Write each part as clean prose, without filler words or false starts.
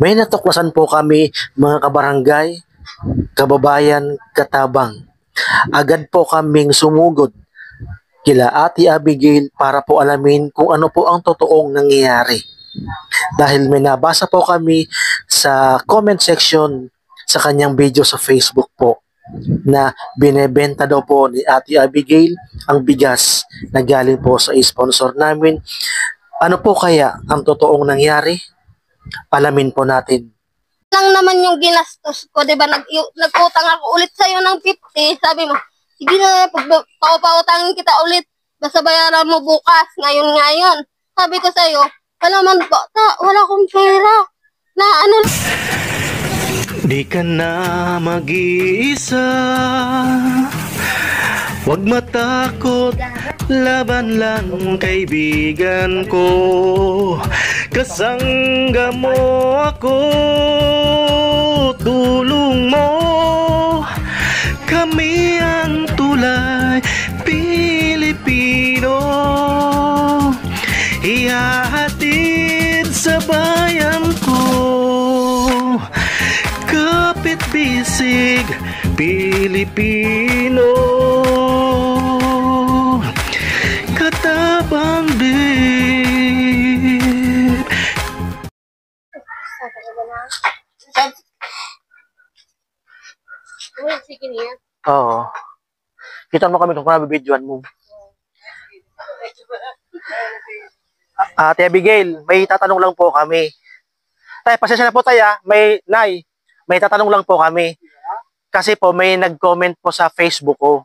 May natuklasan po kami mga kabarangay, kababayan, katabang. Agad po kaming sumugod kila Ate Abigail para po alamin kung ano po ang totoong nangyayari. Dahil may nabasa po kami sa comment section sa kanyang video sa Facebook po na binebenta daw po ni Ate Abigail ang bigas na galing po sa sponsor namin. Ano po kaya ang totoong nangyari? Alamin po natin. Lang naman yung ginastos ko, 'di ba? Nagutang ako ulit sa iyo ng 50. Sabi mo, sige na, pautangin kita ulit. Basta bayaran mo bukas, ngayon. Sabi ko sa iyo, wala man po, wala akong pera. Na ano. Di ka na mag-iisa. Huwag matakot, laban lang kaibigan ko. Kasangga mo ako, tulong mo. Kami ang tulay Pilipino, ihahatid sa bayan ko. Kapit bisig Pilipino, katabang din. Sige niya. Oo. Kita mo kami kung nabibidyoan mo. Ate Abigail, may tatanong lang po kami. Tay, pasensya na po tayo. May tatanong lang po kami. Kasi po may nag-comment po sa Facebook ko.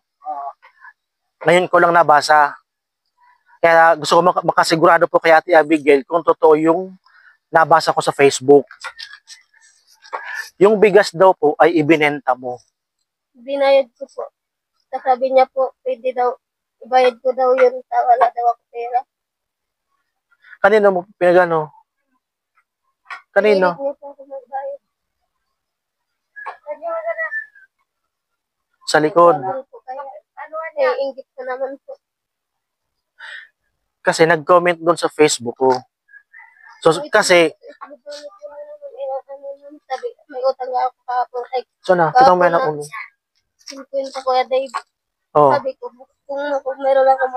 Ngayon ko lang nabasa. Kaya gusto ko makasigurado po kay Ate Abigail kung totoo yung nabasa ko sa Facebook. Yung bigas daw po ay ibinenta mo. Binayad ko po. Sabi niya po, pwede daw, ibayad ko daw yun, wala daw ako pera. Kanino mo pinagano? Kanino? Niya po ako magbayad. Sa likod. Ingit ko naman po. Kasi nag-comment doon sa Facebook ko. So, kasi... Sabi, may utang nga ako kahapon. So na, kita mo yan ang ulo. 50 Kuya Dave. Oh. Sabi ko, kung meron ako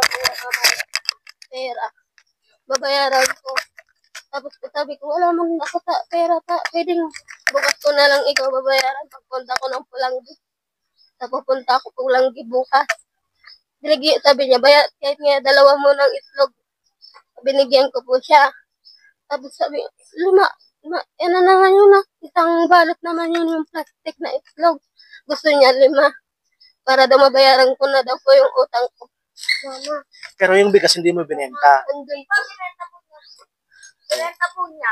pera, babayaran ko. Tapos sabi ko, wala man ako pera. Pwedeng bukas ko na lang ikaw babayaran pagpunta ko ng Pulanggi. Tapos punta ako Pulanggi bukas. Sabi niya, kahit nga 2 mo ng itlog, binigyan ko po siya. Tapos sabi, yan na naman yun na. Isang balot naman yun yung plastic na itlog. Gusto niya 5. Para daw mabayaran ko na daw po yung utang ko. Mama. Pero yung bigas hindi mo binenta. Andoy po. Binenta po niya.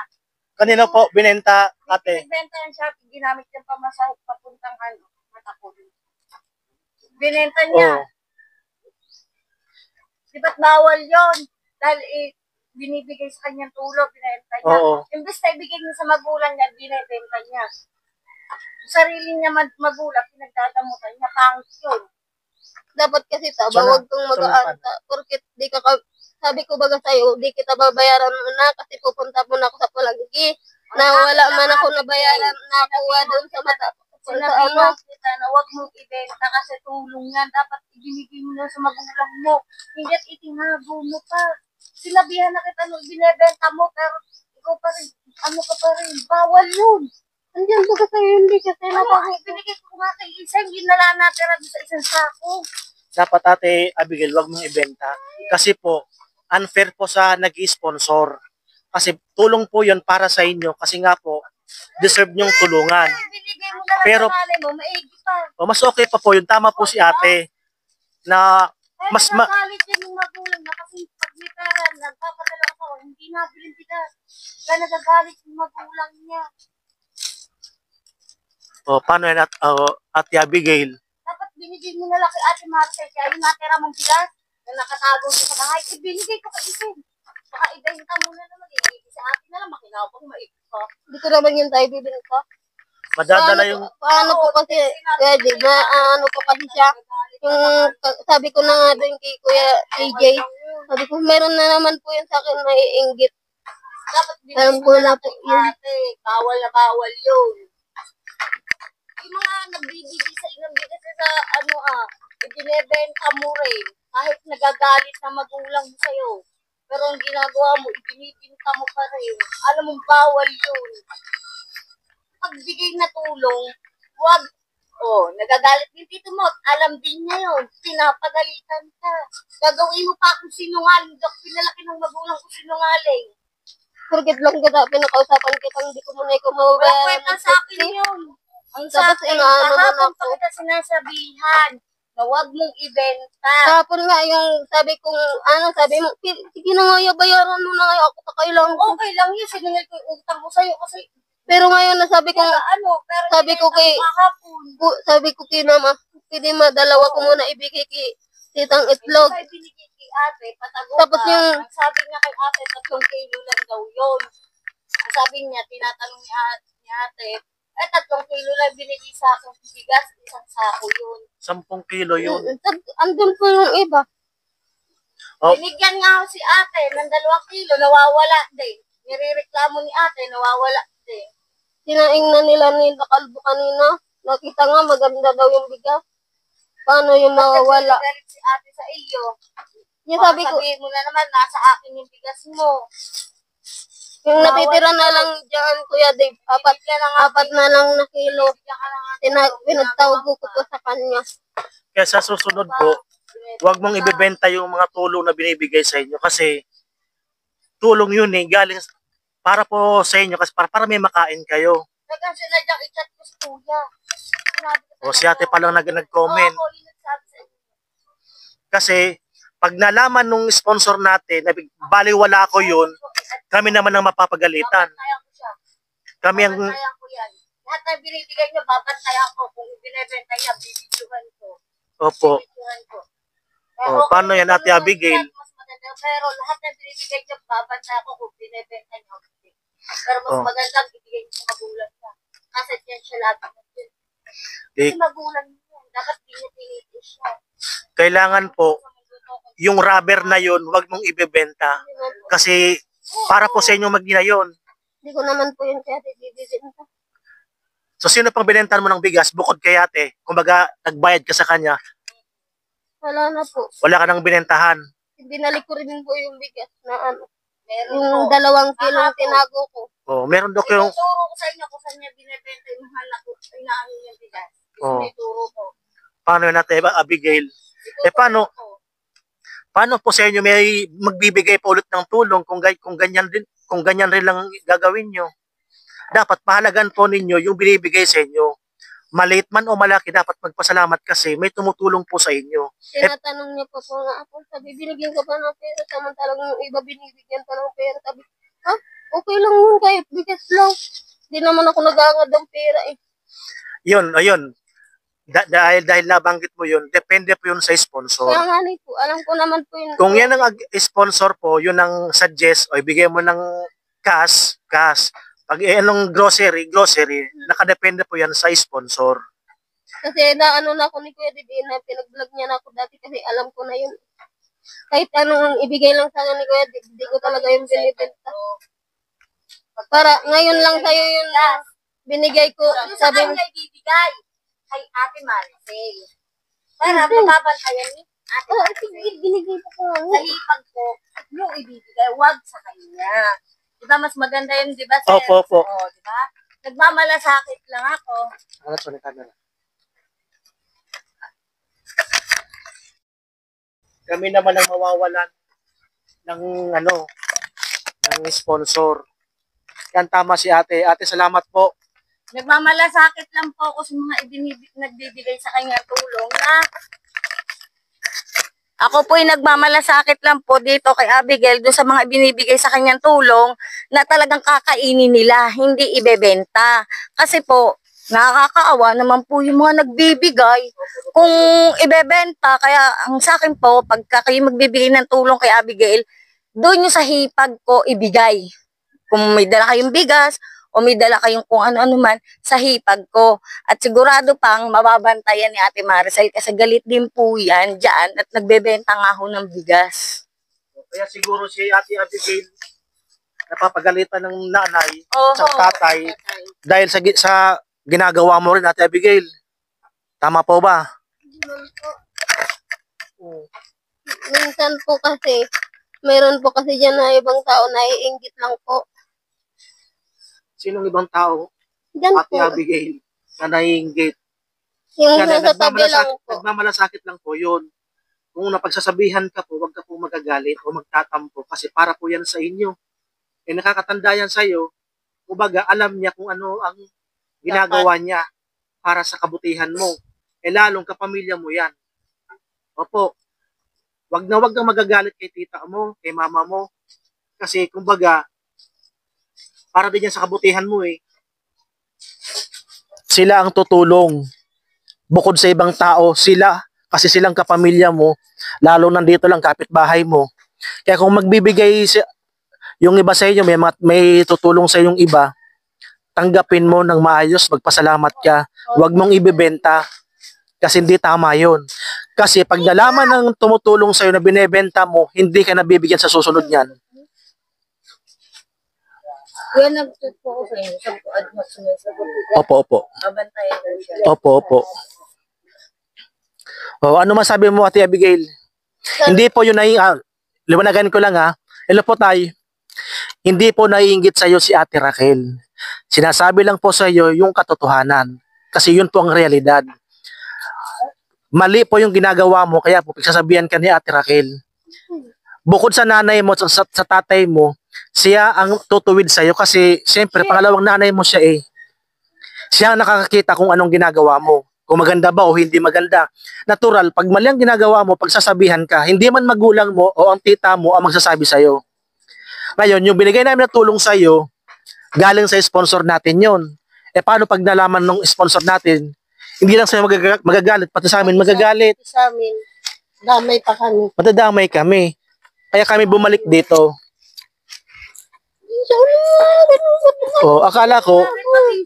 Kanino po binenta, ate? Binenta yung Shopee, ginamit yung pamasahe papuntang Matapon. Binenta niya. Oh. Di ba't bawal yun? Dahil binibigay sa kanyang tulong, binenta niya. Oo. Imbes na ibigay niya sa magulang niya, binibenta niya. Sarili niya magulang, pinagdadamutan niya, pangit yun. Dapat kasi wag kang mag-aanta. Porket di ka, sabi ko baga sa'yo, di kita babayaran mo na kasi pupunta mo na ako sa Pulanggi. Na wala man ako nabayaran, nakuha doon sa mata. Sinabihan kita na huwag mong ibenta kasi tulong yan. Dapat ibinigay mo na sa magulang mo. Hindi at itinago mo pa. Sinabihan na kita nung binibenta mo pero ikaw pa rin, ano ka pa rin, bawal yun. Andiyan ba sa'yo hindi kasi binigay ko nga kay isa, hindi nala natira sa isang sako. Dapat ate Abigail, wag mong ibenta. Kasi po, unfair po sa nag-sponsor. Kasi tulong po yun para sa inyo. Kasi nga po, deserve nyong tulungan. Binigay mo na lang Pero, sa malay mo, maigi pa. mas okay pa po yun. Tama po si ate. Na mas nagalit yun yung magulang na kasi pag may pera, nagpapadala ko, hindi nabiling bigas. Kaya nagagalit yung magulang niya. paano yan Ate Abigail? Dapat binigay mo na lang kay Ate Marcel, kaya yung natira mong bigas, na nakatago sa bahay, binigay ko kay Isin. Baka ibenta mo na naman, sa atin na lang, makinabang maibig ka. Hindi ko naman yun tayo bibili ko. Madadala yung... Paano po kasi, di ba, ano po kasi siya, yung sabi ko na nga din kay Kuya AJ, sabi ko, meron na naman po yun sa akin may inggit. Dapat Alam binigyan ko mo na na po kay yun. ate. Bawal na bawal yun. Yung mga nagbibigay sa inyo bigas sa ibinebenta mo rin. Kahit nagagalit na magulang mo sa'yo. Pero ang ginagawa mo, ibinibinta mo pa rin. Alam mo, bawal yun. Pagbigay na tulong, wag, nagagalit din dito mo. Alam din niya yun. Pinapagalitan ka. Gagawin mo pa kung sinungaling. Pinalaki ng magulang kung sinungaling. Porket lang kita, pinakausapan kita, hindi ko muna ikaw Wala mababayaran kwenta ng sa akin 50. yun. Ang Tapos sa akin, inaano mo na kahapon pa ako. kita sinasabihan na huwag mong ibenta. Kahapon nga yung sabi kong, sabi mo, sige na nga, bayaran mo na nga, ako pa kailangan ko. Okay lang yun, siningil ko yung utang ko sa'yo kasi Pero ngayon nasabi ko, pero sabi ko binenta kay- mo kahapon. sabi ko kay mama, pwede madalawa ko muna ibigay kay titang itlog. Hindi binigay kay ate, patago Tapos ka. yung- Ang sabi niya kay ate, 3 kilo lang daw yun. Ang sabi niya, tinatanong ni ate, 3 kilo lang binigay sa akin bigas, 1 sako yun. 10 kilo yun. Andun po yung iba. Oh. Binigyan nga ako si ate ng 2 kilo, nawawala din. Nirereklamo ni ate, nawawala din. Sinaing na nila ni Kalbo kanina. Nakita nga maganda daw yung bigas. Paano yung mawawala? Galit si ate sa iyo. Yung sabi ko, Sabihin mo na naman, nasa akin yung bigas mo. yung natitira na lang dyan, Kuya Dave, apat na lang na kilo. Bigyan ka na nga Pinagtawag ko po sa kanya. Kaya sa susunod po, huwag mong ibebenta yung mga tulong na binibigay sa inyo kasi tulong yun galing para po sa inyo kasi para may makain kayo. Dagang sinadyang i-chat ko si kuya. O si ate pa lang nag-comment. Oo, yun nagsabi sa inyo. Kasi pag nalaman nung sponsor natin na baliwala ko yun, kami naman ang mapapagalitan. Babantayan ko siya. Kami ang Babantayan ko yan. Lahat na binibigay niyo, babantayan ko. Kung binibenta niya, bibidyohan ko. opo. Bibidyohan ko. Paano yan, Ate Abigail? Mas maganda. Pero lahat na binibigay niyo, babantayan ko kung binibenta niya. Pero mas magandang ibigay niyo sa magulang niya. Kasi yan siya lagi natin. Kasi magulang niya. Dapat pinipiniti siya. Kailangan po yung rubber na yun, wag mong ibebenta kasi para po sa inyo magdina yun. Hindi ko naman po yun kaya bibibinta. So sino pang binentahan mo ng bigas bukod kay ate? Kumbaga nagbayad ka sa kanya, Wala na po. wala ka nang binentahan. Binalik ko rin po yung bigas na Meron yung po. 2 kilong tinago ko. Meron daw yung Ituturo ko sa inyo kung saan niya binibenta yung mahal na inaano yung bigas. Ituturo ko. paano yun, Ate Abigail? Paano po sa inyo may magbibigay pa ulit ng tulong kung ganyan rin lang gagawin nyo? Dapat pahalagan po ninyo yung binibigay sa inyo. Maliit man o malaki, dapat magpasalamat kasi may tumutulong po sa inyo. Tinatanong niya pa po nga ako. Sabi, binigyan ka pa ng pera. Samantalang yung iba binibigyan pa ng pera. Sabi, okay lang yun kahit bigas lang. Hindi naman ako nagangad ng pera eh. Yun, ayun. Dahil nabanggit mo yun, depende po yun sa sponsor. Kaya nga po, alam ko naman po yun. Kung yan ang sponsor po, yun ang suggest o ibigay mo ng cash. Pag anong grocery, nakadepende po yan sa sponsor. Kasi naano na ako ni Kuya Didi na pinag-vlog niya na ako dati kasi alam ko na yun. Kahit anong ibigay lang sa akin ni Kuya Didi, hindi ko talaga yung binibenta. Para ngayon lang sa'yo yun na binigay ko. Sa Sabi kanya ibibigay kay Ate Maricel. Para mababantayan ni Ate Maricel. binigay ko Sa hipag ko, yung ibibigay, wag sa kanya. Diba mas maganda yun, diba sir? Opo. Diba? Nagmamalasakit lang ako. Kami naman ang mawawalan ng ng sponsor. Yan tama si ate. Ate, salamat po. Nagmamalasakit lang po ako sa mga nagbibigay sa kanya tulong na ako po'y nagmamalasakit lang po dito kay Abigail doon sa mga binibigay sa kanyang tulong na talagang kakainin nila, hindi ibebenta. Kasi po, nakakaawa naman po yung mga nagbibigay kung ibebenta. Kaya ang sa akin po, pagka kayo magbibigay ng tulong kay Abigail, doon yung sa hipag ko ibigay. Kung may dala kayong bigas, o may dala kayong kung ano-ano man sa hipag ko. At sigurado pang mababantayan ni Ate Maricel kasi galit din po yan dyan at nagbebenta nga ho ng bigas. Kaya siguro si Ate Abigail napapagalitan ng nanay Oo. at tatay dahil sa ginagawa mo rin, Ate Abigail. Tama po ba? Yun po. Minsan po kasi, meron po kasi dyan na ibang tao na iinggit lang po. Sinong ibang tao, Dyan Ate po. Abigail, na naiinggit? Yung Kaya nasa tabi lang po. nagmamalasakit lang po yun. Kung napagsasabihan ka po, huwag ka po magagalit o magtatampo kasi para po yan sa inyo. Eh nakakatanda yan sa'yo, kumbaga alam niya kung ano ang ginagawa niya para sa kabutihan mo. Eh lalong kapamilya mo yan. Opo, wag na wag kang magagalit kay tita mo, kay mama mo. Kasi kumbaga, para din yan sa kabutihan mo eh. Sila ang tutulong. Bukod sa ibang tao, sila, kasi silang kapamilya mo, lalo nandito lang kapitbahay mo. Kaya kung magbibigay yung iba sa inyo, may tutulong sa yung iba, tanggapin mo ng maayos, magpasalamat ka. Huwag mong ibebenta kasi hindi tama yun. Kasi pag nalaman ng tumutulong sa'yo na binebenta mo, hindi ka nabibigyan sa susunod niyan. Kuya, nag-tweet po ko sa inyo. Sabi ko, admas mo sa buti. Opo, opo. Abantayan lang siya. Opo, opo. O, ano masabi mo, Ate Abigail? Hindi po yun liwanagan ko lang ha. Hello po tay. Hindi po naiinggit sa iyo si Ate Raquel. Sinasabi lang po sa iyo yung katotohanan. Kasi yun po ang realidad. Mali po yung ginagawa mo, kaya po pagsasabihan ka ni Ate Raquel. Bukod sa nanay mo, sa tatay mo, siya ang tutuwid sa iyo kasi siyempre pangalawang nanay mo siya eh. Siya ang nakakakita kung anong ginagawa mo. Kung maganda ba o hindi maganda. Natural, pag mali ang ginagawa mo, pagsasabihan ka, hindi man magulang mo o ang tita mo ang magsasabi sa'yo. Ngayon, yung binigay namin na tulong sa'yo, galing sa sponsor natin yon. Eh paano pag nalaman ng sponsor natin, hindi lang sa'yo magagalit, pati sa amin magagalit. Sa amin, damay pa kami. Matadamay kami. Kaya kami bumalik dito. O, akala ko,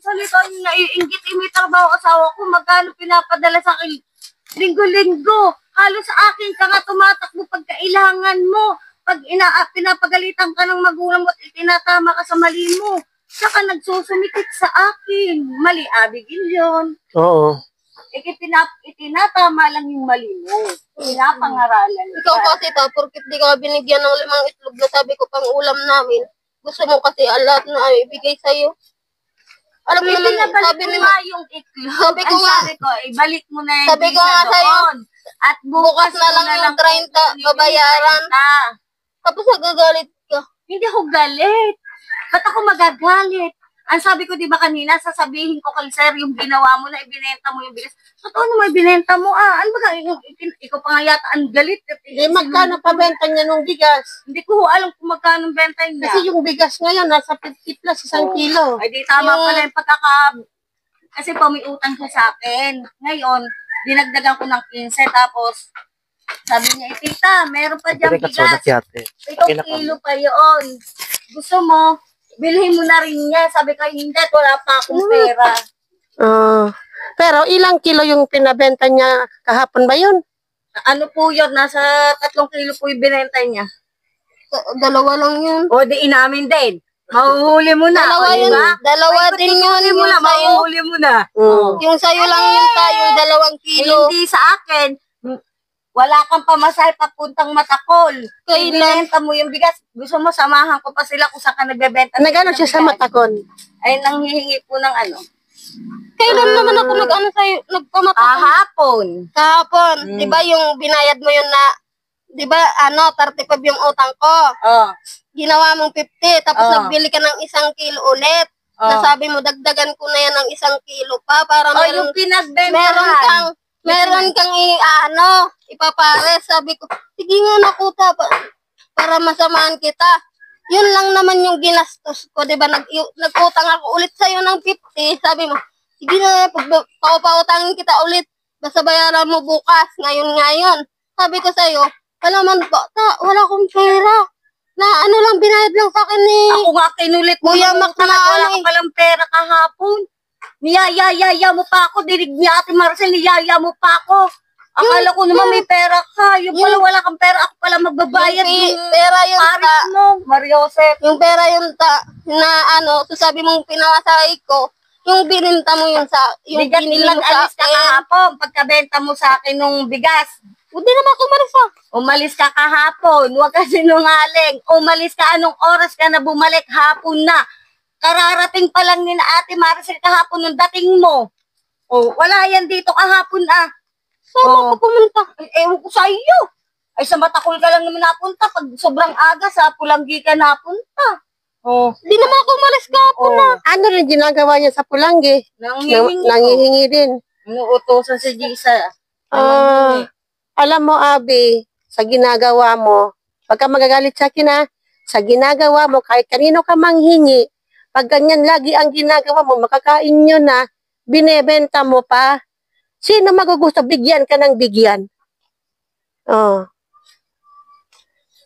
Salita yung naiinggit, may trabaho asawa ko, magkano pinapadala sa akin linggo-linggo. Halos sa akin ka nga tumatakbo pag kailangan mo. Pag pinapagalitan ka ng magulang mo at itinatama ka sa mali mo, saka nagsusumikit sa akin. Mali, Abigail yun. oo. Itinatama lang yung mali mo. Pinapangaralan. Ikaw kasi ta, porkit di ka binigyan ng 5 itlog na sabi ko pang ulam namin. Gusto mo kasi lahat na ibigay sa'yo. Alam mo naman, sabi ni nga yung itlog. Sabi ko nga, Sabi ko, ibalik mo na yung sabi ko visa nga sa'yo, doon. At bukas na lang yung 30 babayaran. Tapos nagagalit ka. Hindi ako galit. Ba't ako magagalit? Ang sabi ko, di ba kanina, sasabihin ko kay sir, yung ginawa mo na ibinenta mo yung bigas. Totoo naman, ibinenta mo. Ano ba, ikaw pa nga yata ang galit. Hindi, magkano pa benta niya nung bigas? Hindi ko alam kung magkano benta niya. Kasi yung bigas ngayon, nasa 50 plus isang kilo. Ay, di tama pala yung Kasi pa may utang siya sa akin. Ngayon, dinagdagan ko ng 15, tapos sabi niya, tita, meron pa diyang Pwede ka soda bigas. si ate. 8 kilo pa yun. Gusto mo, bilhin mo na rin niya. Sabi ko, hindi, wala pa akong pera. Pero ilang kilo yung pinabenta niya kahapon ba yun? Ano po yun? Nasa 3 kilo po yung binenta niya. Dalawa lang yun. O, di inamin din. Mahuhuli mo na. Dalawa o, yun. diba? Dalawa din yun. Mahuhuli mo na. Yung sa'yo. Mahuhuli mo na. Yung sa'yo lang yun tayo, 2 kilo. Hindi sa akin. Wala kang pamasahe papuntang Matakol. Kailan? Ibinenta mo yung bigas. Gusto mo, samahan ko pa sila kung saan ka nagbebenta. Nagano siya sa Matakon? Ay, nanghihingi po ng ano. Kailan naman ako nag-ano sa'yo, nagpamatakon? Kahapon. Kahapon. Di ba yung binayad mo yun na, di ba, 35 yung utang ko? Oh. Ginawa mong 50, tapos Oh. nagbili ka ng 1 kilo ulit. Oh. Nasabi mo, dagdagan ko na yan ng 1 kilo pa para Oh, yung pinagbentahan. meron kang ipapares. Sabi ko, sige nga nakuta para masamahan kita. Yun lang naman yung ginastos ko, di ba? Nagutang ako ulit sa'yo ng 50. Sabi mo, sige na, pautangin kita ulit. Basta bayaran mo bukas, ngayon. Sabi ko sa'yo, wala man bata, wala akong pera. Na ano lang, binayad lang sa akin ni... Ako nga kinulit mo. Kuya Mac na wala ka palang pera kahapon. Niyaya mo pa ako. Dinig niya Ate Marcel, niyaya mo pa ako. Akala ko naman may pera ka. Yung pala wala kang pera. Ako pala magbabayad. Yung pera yun Paris mo, Mariosep. Yung pera yun na sasabi mong pinamasay ko, yung bininta mo yun yung Bigas binili lang mo sa alis ka akin. kahapon. Pagkabenta mo sa akin nung bigas. Hindi naman ako umalis ah. Umalis ka kahapon. Huwag ka sinungaling. Umalis ka anong oras ka na bumalik hapon na. Kararating pa lang ni na Ate Maricel kahapon nung dating mo. Oh, wala yan dito kahapon ah. Saan ako pumunta? Ewan ko sa iyo. Ay sa Matakol ka lang naman napunta. Pag sobrang aga sa Pulanggi ka napunta. Oh. Hindi naman ako umalis kahapon Oh. Ano rin ginagawa niya sa Pulanggi? Nangihingi din. Inuutosan si Gisa. Ah, alam mo, Abi, sa ginagawa mo, pagka magagalit sa akin ha, sa ginagawa mo, kahit kanino ka manghingi, pag ganyan lagi ang ginagawa mo, makakain nyo na, binebenta mo pa, sino magugusto? Bigyan ka ng bigyan. Oh.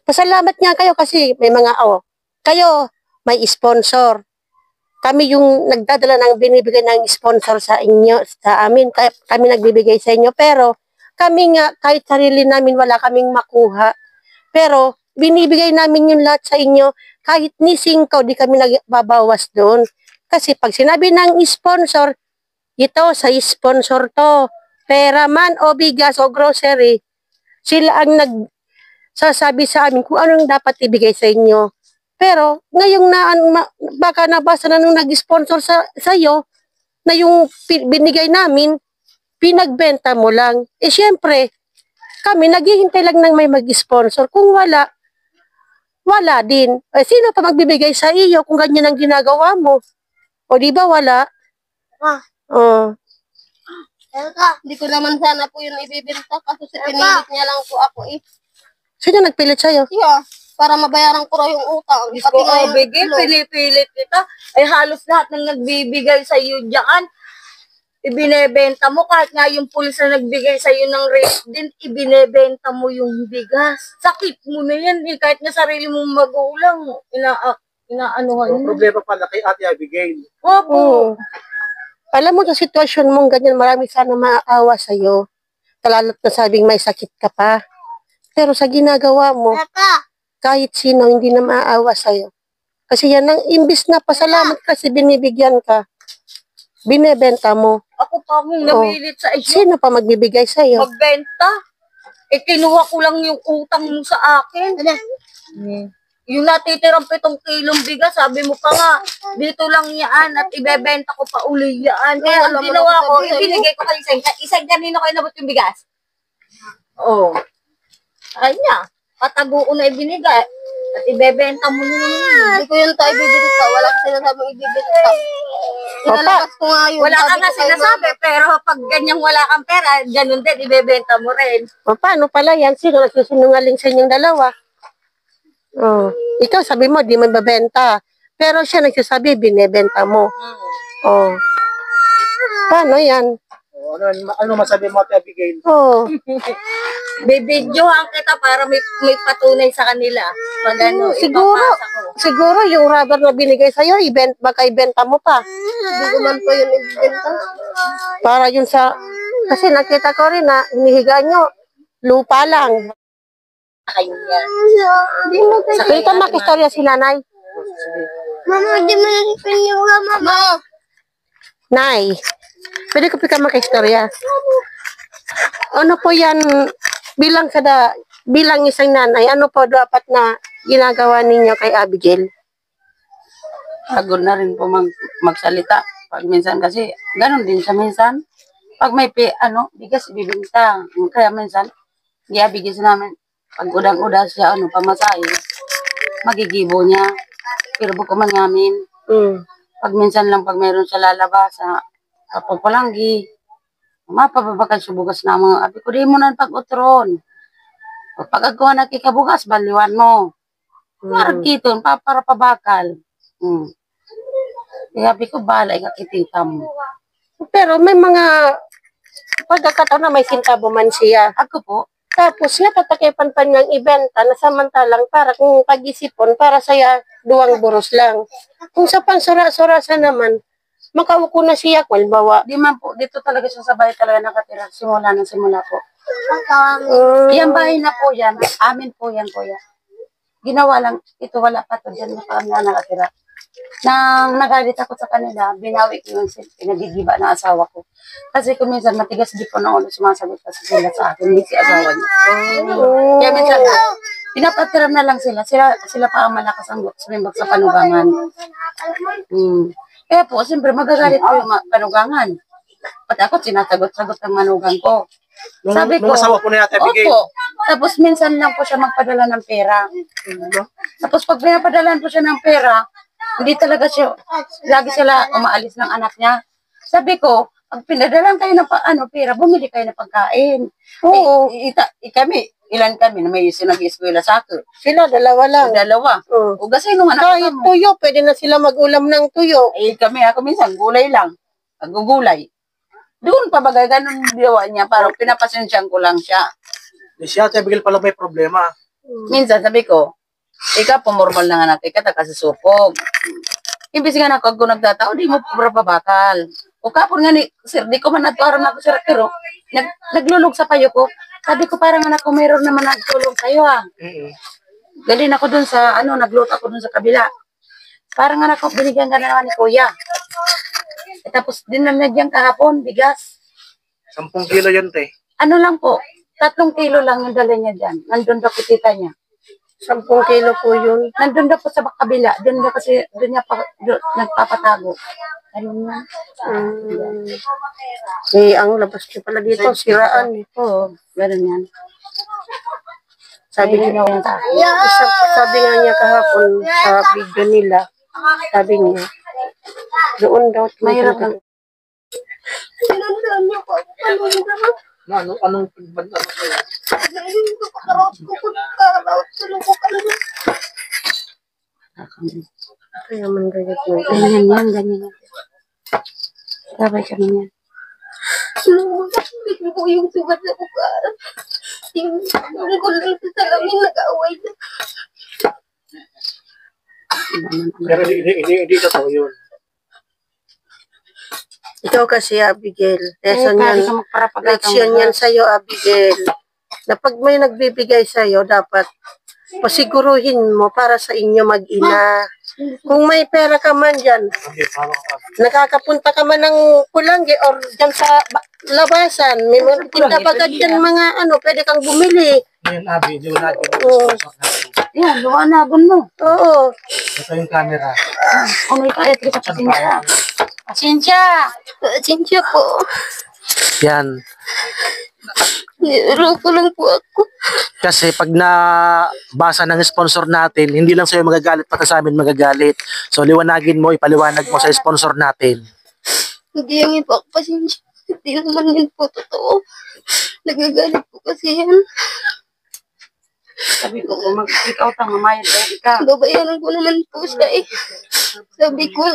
Pasalamat nga kayo kasi may mga, kayo, may sponsor. Kami yung nagdadala ng binibigay ng sponsor sa inyo, sa amin, kami nagbibigay sa inyo, pero kami nga, kahit sarili namin, wala kaming makuha. Pero, binibigay namin yung lahat sa inyo, kahit ni 5, di kami nagbabawas doon. Kasi pag sinabi ng sponsor, ito, sa sponsor to, pera man o bigas o grocery, sila ang nagsasabi sa amin kung anong dapat ibigay sa inyo. Pero, ngayong baka nabasa na nung nag-sponsor sa iyo, na yung binigay namin, pinagbenta mo lang. Eh, syempre, kami naghihintay lang ng may mag-sponsor. Kung wala din. Eh, sino pa magbibigay sa iyo kung ganyan ang ginagawa mo? O, di ba wala? Oh. Hindi ko naman sana po yun ibibenta kasi pinilit niya lang po ako eh. Sino nagpilit sa'yo? Yeah, para mabayaran ko raw yung utang. Diyos ko, bigay, pinipilit kita. Ay halos lahat ng nagbibigay sa iyo diyan, ibinebenta mo. Kahit nga yung pulis na nagbigay sa iyo ng rate din, ibinebenta mo yung bigas. Sakit mo na yan eh. Kahit nga sarili mong magulang, inaanuhan mo. Problema pala kay Ate Abigail. Opo. Oo. Alam mo, sa sitwasyon mong ganyan, marami sana maaawa sa'yo. Lalo't na sabing may sakit ka pa. Pero sa ginagawa mo, kahit sino, hindi na maaawa sa'yo. Kasi yan ang imbis na pasalamat kasi binibigyan ka, binebenta mo. Ako pa mong namilit sa iyo. Sino pa magbibigay sa'yo? Magbenta. Eh, kinuha ko lang yung utang mo sa akin. Yung natitirang 7 kilong bigas, sabi mo pa nga, dito lang yan at ibebenta ko pa uli yan. Kaya ang ginawa ko, ibinigay ko kayo isang kanino kayo nabot yung bigas? Oo. Ay niya, patago ko na ibinigay at ibebenta mo na naman. Hindi ko yun tayo ibibenta. Wala ko sinasabing ibibenta. Inalabas ko nga yun. Wala ka Sabi nga ko kay sinasabi, pero pag ganyang wala kang pera, ganun din, ibebenta mo rin. O, paano pala yan? Sino nagsusinungaling sa inyong dalawa? Oh. Ikaw sabi mo, di mo babenta. Pero siya nagsasabi, binebenta mo. Oh. Paano yan? Ano masabi mo, Ate Abigail? Oh. Bibidyohan kita para may patunay sa kanila. Pag ano, Siguro, ipapasa ko. siguro yung rubber na binigay sa'yo, baka ibenta mo pa. Hindi ko man po yun ibibenta. Para yun sa, kasi nakita ko rin na hinihiga nyo, lupa lang. Kanya. Hindi mo Sa kita makistorya si nanay. Mama, hindi mo nasipin yung mama. Nay, pwede ko pika makistorya. Ano po yan, bilang isang nanay, ano po dapat na ginagawa ninyo kay Abigail? Pagod na rin po magsalita. Pag minsan kasi, ganun din siya minsan. Pag may bigas ibibinta. Kaya minsan, bigis namin. Pag udang-uda siya, pamasahe, magigibo niya. Pero buko man namin. Pag minsan lang, pag mayroon siya lalabas sa Papalanggi, mapababakal siya bugas na mga abi ko, di mo na pag-utron. Pag agawa na kikabugas, baliwan mo. Parang kiton, para pabakal. Kaya abi ko, bala, ikakitita mo. Pero may mga pagkakataon na may sintabo man siya. Ako po, Tapos natatakipan pa niyang ibenta na samantalang para kung pag-isipon, para saya duwang buros lang. Kung sa pansura-surasa naman, makauko na siya, halimbawa, di man po, dito talaga siya sa bahay talaga nakatira. Simula po. Yung bahay na po yan, amin po yan, kuya. Ginawa lang, ito wala pa to dyan, na kami na nakatira. Nang nagalit ako sa kanila, binawi ko yung pinagigiba ng asawa ko. Kasi kung minsan matigas di po ng ulo, sumasagot kasi sila sa akin, hindi si asawa niya. Kaya minsan, pinapatiram na lang sila. Sila pa ang malakas ang sumimbag sa panugangan. Kaya po, siyempre magagalit po yung panugangan. Pati ako, sinasagot-sagot ang manugang ko. Sabi ko, asawa po na Ate Abigail. opo. Tapos minsan lang po siya magpadala ng pera. Tapos pag pinapadalan po siya ng pera, hindi talaga siya, lagi sila umaalis ng anak niya. Sabi ko, pag pinadalan kayo ng pera, bumili kayo ng pagkain. Oo. Kami, ilan kami na may sinag-eskwela sa akin. Sila, dalawa lang. Dalawa. Oo. O kasi nung anak Kahit mo, tuyo, pwede na sila mag-ulam ng tuyo. ako minsan, gulay lang. Nagugulay. Doon pa bagay, ganun gawa niya, parang pinapasensyan ko lang siya. Si Ate Abigail pala may problema. Minsan sabi ko, ikaw pumormal na nga natin ka, kasi supog. Imbis nga na kung nagtatao, di mo pabakal. O kapon nga ni, sir, di ko man natuaran ako, sir, pero naglulog sa payo ko. Sabi ko, parang anak ko, mayroon naman nagtulong sa'yo, ah. Galing ako dun sa, nagluto ako dun sa kabila. Parang anak ko, binigyan ka na naman ni kuya. Tapos dinanagyan kahapon, bigas. 10 kilo yan, te. Ano lang po, 3 kilo lang yung dala niya dyan. Nandun daw po tita niya. 10 kilo po yun. Nandun daw po sa kabila. Doon daw kasi, doon niya nagpapatago. Ayun nga. Ang labas niyo pala dito, siraan. Oo, gano'n yan. Sabi niya, sabi nga niya kahapon sa video nila, sabi niya, doon daw, Mahirap lang. Sinundan niyo po. Anong banda mo sa'yo? Ngayon ko kakarot ko tulong ko kanina. Kaya man ganyan mo. Ganyan yan, ganyan yan. Sabay kami yan. Sinundan ko yung sugat na bukaan. Yung kulit sa salamin nag-away na. Pero hindi totoo yun. Ikaw kasi, Abigail, lesson Pwede yan, ka magparapagal leksyon yan sa'yo, Abigail, na pag may nagbibigay sa'yo, dapat pasiguruhin mo para sa inyo mag-ina. Kung may pera ka man dyan, nakakapunta ka man ng Pulangge or dyan sa labasan, may mga tindabagan dyan mga pwede kang bumili. Ngayon, Abi, di wala natin. Oo. Yan, luwanagon mo. Oo. Ito yung camera. May kayat ka sa pasensya. Pasensya! Pasensya po. Yan. Niloko lang po ako. Kasi pag nabasa ng sponsor natin, hindi lang sa'yo magagalit, pati sa amin magagalit. So, liwanagin mo, ipaliwanag mo sa sponsor natin. Hindi yan po ako pasensya. Hindi naman yun po totoo. Nagagalit po kasi yan. Sabi ko, ikaw tang mamayad ka. Babayaran ko naman po siya eh. Sabi ko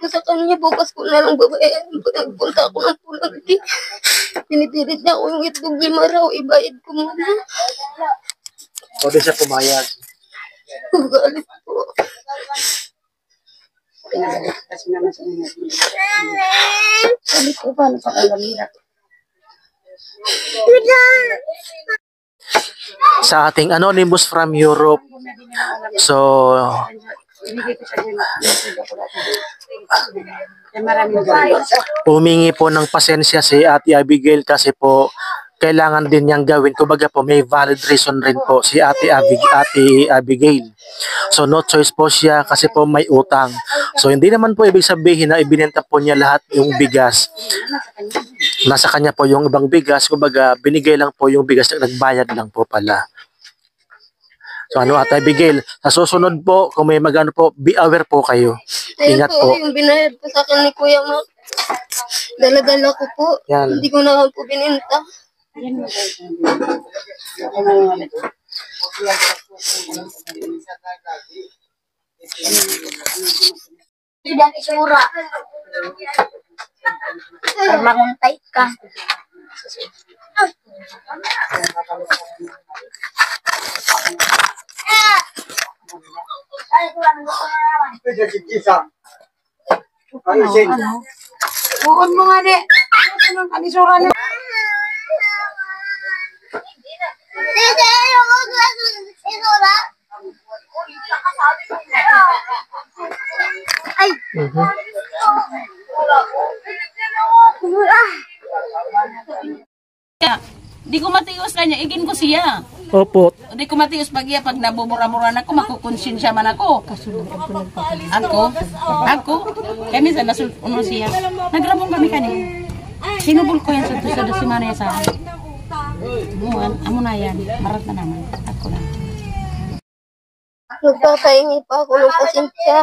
sa kanya, bukas ko na lang babayaran ko. Nagpunta ako ng Pulangge. Pinipilit niya ako yung itlog 5 raw, ibayad ko muna. O, di siya pumayag. Galit po. Kasi naman sa inyo. Sabi ko, paano sa kalamira? Sa ating anonymous from Europe. So, Ibigay ko siya din. Maraming galit. humingi po ng pasensya si Ate Abigail kasi po kailangan din niyang gawin. Kumbaga po may valid reason rin po si Ate Abigail. So no choice po siya kasi po may utang. So hindi naman po ibig sabihin na ibinenta po niya lahat yung bigas. Nasa kanya po yung ibang bigas. Kumbaga binigay lang po yung bigas na nagbayad lang po pala. So Ate Abigail, sa susunod po, kung may magano po, be aware po kayo. Ingat Ayun po, po. yung binayad po sa akin ni Kuya Mac. Dala-dala ko po. Yan. Hindi ko na po bininta. Diyan isura. Manguntay ka. Buon mo nga di. Ano ang kanisura niya? Mhm. Kaya, di ko matios kanya, igin ko siya. Opo. Di ko matios pag iya, pag nabumura-mura na ako, makukonsensya man ako. Ako, kaya minsan nasulpuno siya. Nagramong kami kanina. Sinubol ko yan sa dasimana niya sa akin. Amo na yan, marat na naman. Ako lang. Nagpapahingi pa ako ng pasensya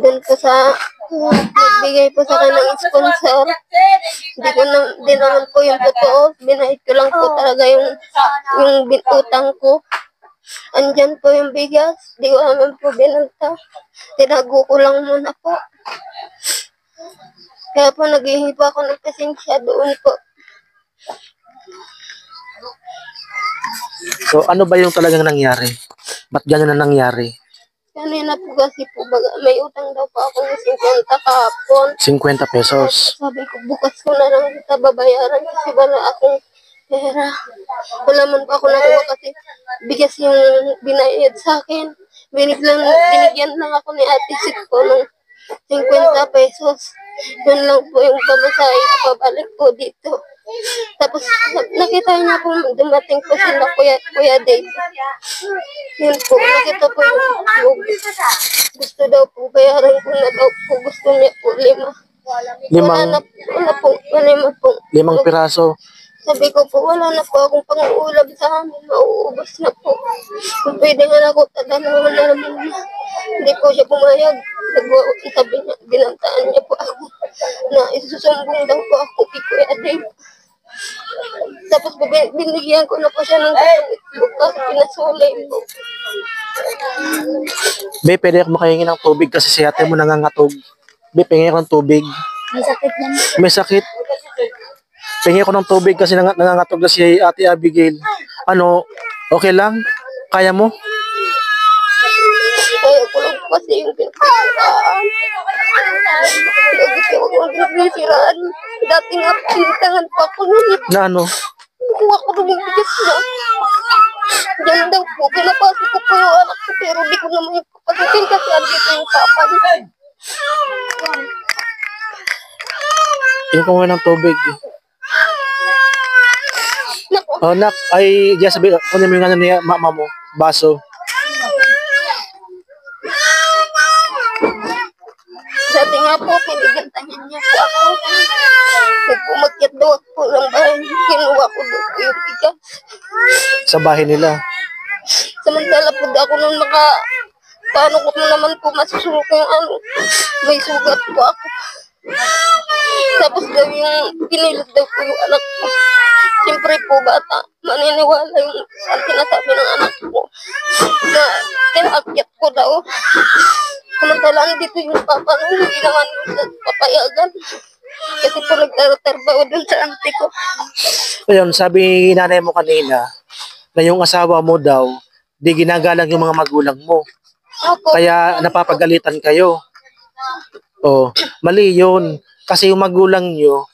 dun po sa nagbigay po sa akin ng sponsor. Di naman po yung totoo. Binayad ko lang po talaga yung utang ko. Andyan po yung bigas. Di ko naman po binanta. Tinago ko lang muna po. Kaya po naghihingi po ako ng pasensya doon po. So, ano ba yung talagang nangyari? Ba't ganyan na nangyari? Kanina po kasi po, may utang daw po ako ng 50 kahapon. 50 pesos. Sabi ko, bukas ko na lang kita babayaran kasi wala akong pera. Wala man po ako nakuha kasi bigas yung binayad sa akin. Binigyan lang ako ni Ate Sip ko ng 50 pesos. Yun lang po yung pamasahe ko pabalik po dito. Tapos nakita niya po dumating po sila Kuya Dave. Yun po, nakita po yung gusto daw po bayaran ko na daw po. Gusto niya po 5. Wala po, 5 po. 5 piraso. Sabi ko po, wala na po akong pang-uulab sa amin. Mauubos na po. Kung pwede nga ako, tadalawan na naman niya. Hindi po siya pumayag. Sabi niya, binantaan niya po ako na isusumbong daw po ako kay Kuya Dave. Tapos binigyan ko na po siya ng bukas, pinasulay po. Be, pwede ako makahingi ng tubig kasi si ate mo nangangatog. Be, pengi ako ng tubig. May sakit yan. May sakit. Pengi ako ng tubig kasi nangangatog na si Ate Abigail. Ano, okay lang? Kaya mo? Kaya ko lang po kasi yung pinagkakasaan. Kasi huwag mong pinagkakasiraan. Dati nga pinintangan pa ako nun. Na ano? Kuha ko ng bigas na. Diyan daw po, pinapasok ko po yung anak ko pero di ko naman yung papasukin kasi andito yung papa niya. Yung kumuha ng tubig. Naku, Oh, nak, ay, diyan sabi, kunin mo yung ano niya, mama mo, baso. dati nga po, pinigantahin niya po ako. Nagpumakyat daw po ng bahay. Kinuha ko doon po yung bigas. Sa bahay nila. Samantala po ako nung paano ko naman po masusunod yung ano, may sugat po ako. Tapos daw yung pinilit daw po yung anak ko. Siyempre po bata, maniniwala yung ang sinasabi ng anak ko na tinakyat ko daw. Samantala andito yung papa nung hindi naman papayagan. Kasi po nagtatrabaho dun sa auntie ko. Ayun, sabi nanay mo kanina, na yung asawa mo daw, di ginagalang yung mga magulang mo. Opo. Kaya napapagalitan kayo. Oh, mali yun. Kasi yung magulang nyo,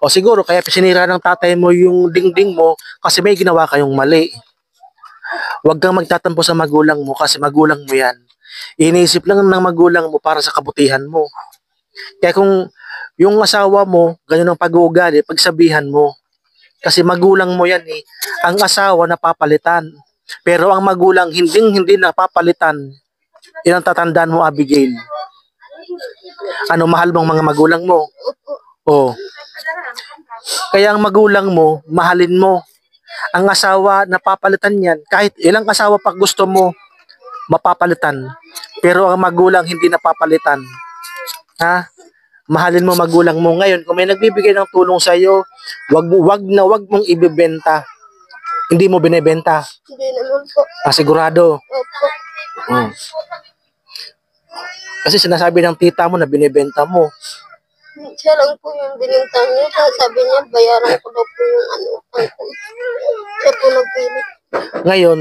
o siguro kaya sinira ng tatay mo yung dingding mo kasi may ginawa kayong mali. Huwag kang magtatampo sa magulang mo kasi magulang mo yan. Iniisip lang ng magulang mo para sa kabutihan mo. Kaya kung yung asawa mo, ganyan ang pag-uugali, pagsabihan mo. Kasi magulang mo yan eh. Ang asawa napapalitan. Pero ang magulang hindi napapalitan. Yan ang tatandaan mo, Abigail. Ano, mahal mong mga magulang mo? Oo. Kaya ang magulang mo, mahalin mo. Ang asawa, napapalitan yan. Kahit ilang asawa pa gusto mo, mapapalitan. Pero ang magulang, hindi napapalitan. Ha? Mahalin mo magulang mo. Ngayon, kung may nagbibigay ng tulong sa iyo, wag mong ibebenta. Hindi mo binebenta. Hindi naman po. Sigurado. Opo. Hmm. Kasi sinasabi ng tita mo na binebenta mo. Siya lang po yung binintang niya. Kaya sabi niya, bayaran ko daw po yung ano, angko. Siya po nagpilit. Ngayon,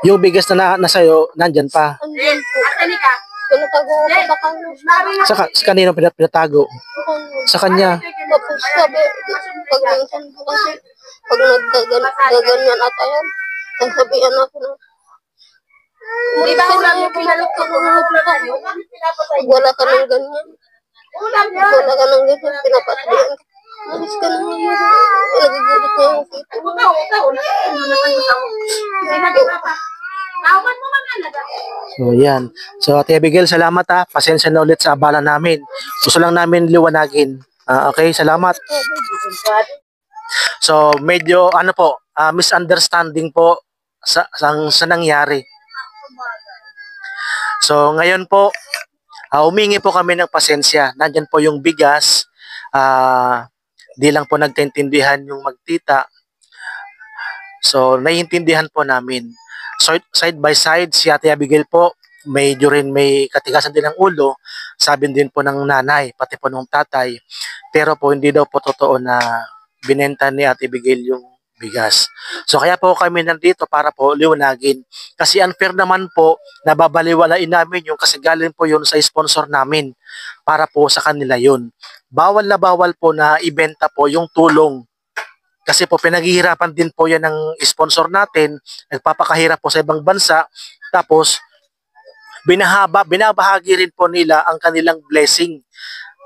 yung bigas na sa'yo, nandyan pa. Andyan po. Pinatago ko pa sa kanya. Sa kanino pinatago? Sa kanya. Tapos Sabi, pag minsan po kasi, pag naggaganyan ata yan, sasabihan ako na, Di ba ulam yung pinalok ko? Ulam yun. pag wala ka ng ganyan, Ulam pag wala ka ng ganyan, pinapasabihan ka. Malis ka na ngayon. Nagagalit na yung tito. Utaw. Ano na kayo tao? Hindi na di ba pa? Tawan mo man talaga. So, yan. So, Ate Abigail, salamat ha. Pasensya na ulit sa abala namin. Gusto lang namin liwanagin. Okay, salamat. So, medyo, misunderstanding po sa nangyari. So, ngayon po, humingi po kami ng pasensya. Nandyan po yung bigas. Di lang po nagkaintindihan yung magtita. So, naiintindihan po namin. So, side by side, si Ate Abigail po, medyo rin may katigasan din ng ulo. Sabi din po ng nanay, pati po ng tatay. Pero po, hindi daw po totoo na binenta ni Ate Abigail yung bigas. So, kaya po kami nandito para po liwanagin. Kasi unfair naman po, nababaliwalain namin yung kasi galing po yun sa sponsor namin para po sa kanila yun. Bawal na bawal po na ibenta po yung tulong. Kasi po pinaghihirapan din po yan ng sponsor natin, nagpapakahirap po sa ibang bansa, tapos binabahagi rin po nila ang kanilang blessing.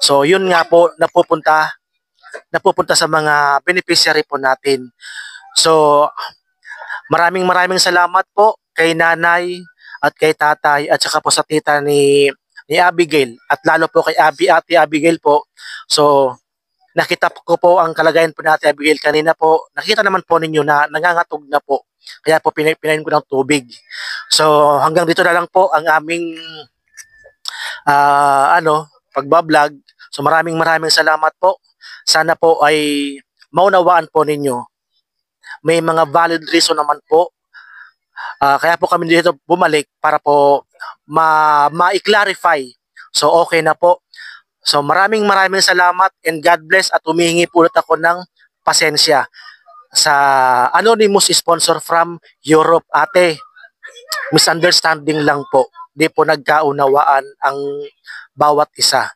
So yun nga po napupunta sa mga beneficiary po natin. So maraming salamat po kay nanay at kay tatay at saka po sa tita ni Abigail at lalo po kay Ate Abigail po. So nakita ko po ang kalagayan po natin Abigail kanina po. Nakita naman po ninyo na nangangatog na po. Kaya po pinain ko ng tubig. So hanggang dito na lang po ang aming pagbablog. So maraming salamat po. Sana po ay maunawaan po ninyo. May mga valid reason naman po. Kaya po kami dito bumalik para po ma-clarify. So okay na po. So maraming salamat and God bless at humihingi po ulit ako ng pasensya sa anonymous sponsor from Europe. Ate, misunderstanding lang po. Di po nagkaunawaan ang bawat isa.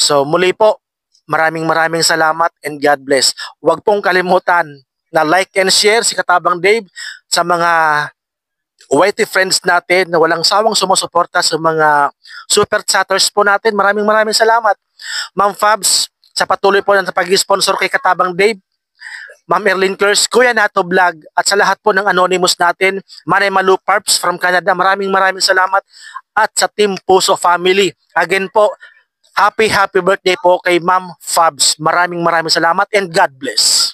So muli po, maraming salamat and God bless. Huwag pong kalimutan na like and share si Katabang Dave sa mga YT friends natin na walang sawang sumusuporta sa mga super chatters po natin. Maraming salamat. Ma'am Fabs, sa patuloy po ng pag-sponsor kay Katabang Dave. Ma'am Erlyn Kers, Kuya Nato Vlog, at sa lahat po ng anonymous natin, Manay Malu Parps from Canada. Maraming salamat. At sa Team Puso Family. Again po, happy birthday po kay Ma'am Fabs. Maraming salamat and God bless.